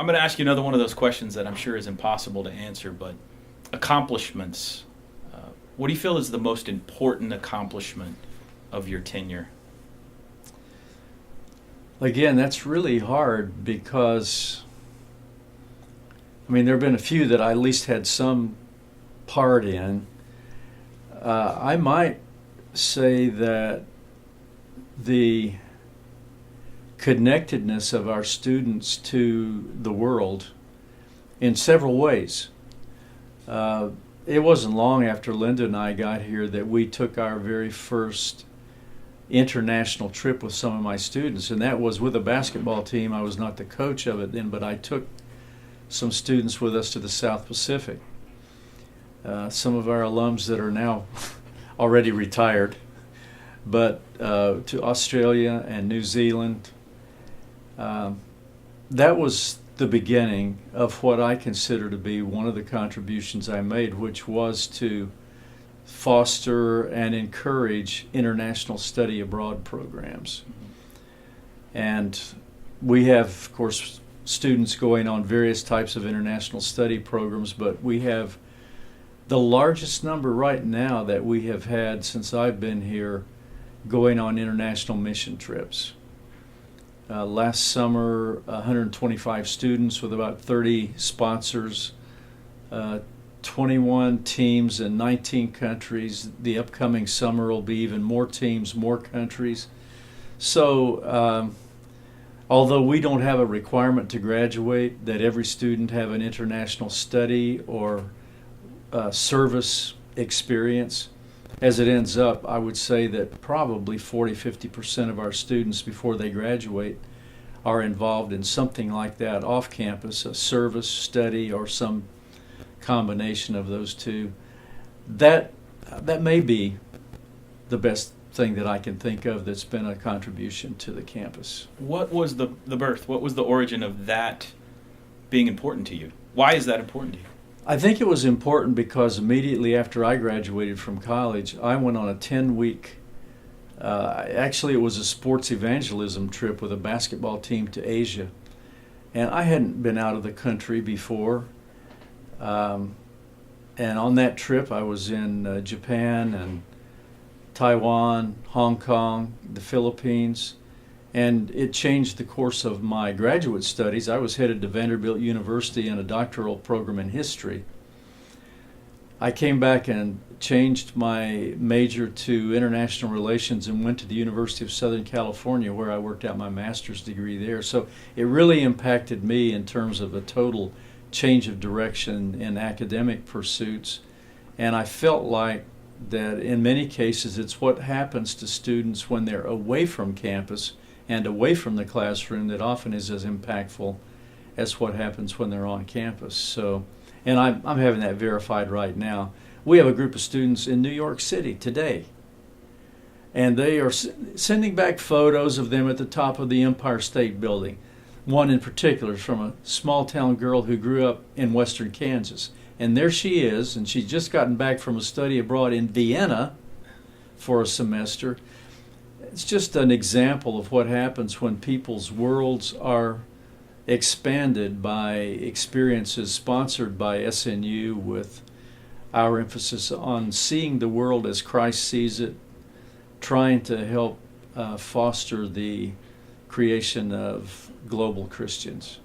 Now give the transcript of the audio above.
I'm going to ask you another one of those questions that I'm sure is impossible to answer, but accomplishments. What do you feel is the most important accomplishment of your tenure? Again, that's really hard because, I mean, there have been a few that I at least had some part in. I might say that the connectedness of our students to the world in several ways. It wasn't long after Linda and I got here that we took our very first international trip with some of my students, and that was with a basketball team. I was not the coach of it then, but I took some students with us to the South Pacific. Some of our alums that are now already retired, but to Australia and New Zealand. That was the beginning of what I consider to be one of the contributions I made, which was to foster and encourage international study abroad programs. And we have, of course, students going on various types of international study programs, but we have the largest number right now that we have had since I've been here going on international mission trips. Last summer, 125 students with about 30 sponsors, 21 teams in 19 countries. The upcoming summer will be even more teams, more countries. So, although we don't have a requirement to graduate that every student have an international study or service experience, as it ends up, I would say that probably 40-50% of our students before they graduate are involved in something like that off campus, a service, study, or some combination of those two. That may be the best thing that I can think of that's been a contribution to the campus. What was the birth? What was the origin of that being important to you? Why is that important to you? I think it was important because immediately after I graduated from college, I went on a 10-week, actually it was a sports evangelism trip with a basketball team to Asia. And I hadn't been out of the country before. And on that trip I was in Japan and Taiwan, Hong Kong, the Philippines, and it changed the course of my graduate studies. I was headed to Vanderbilt University in a doctoral program in history. I came back and changed my major to international relations and went to the University of Southern California, where I worked out my master's degree there. So it really impacted me in terms of a total change of direction in academic pursuits. And I felt like that in many cases it's what happens to students when they're away from campus and away from the classroom that often is as impactful as what happens when they're on campus. So, and I'm having that verified right now. We have a group of students in New York City today, and they are sending back photos of them at the top of the Empire State Building. One in particular is from a small town girl who grew up in western Kansas. And there she is, and she's just gotten back from a study abroad in Vienna for a semester. It's just an example of what happens when people's worlds are expanded by experiences sponsored by SNU, with our emphasis on seeing the world as Christ sees it, trying to help foster the creation of global Christians.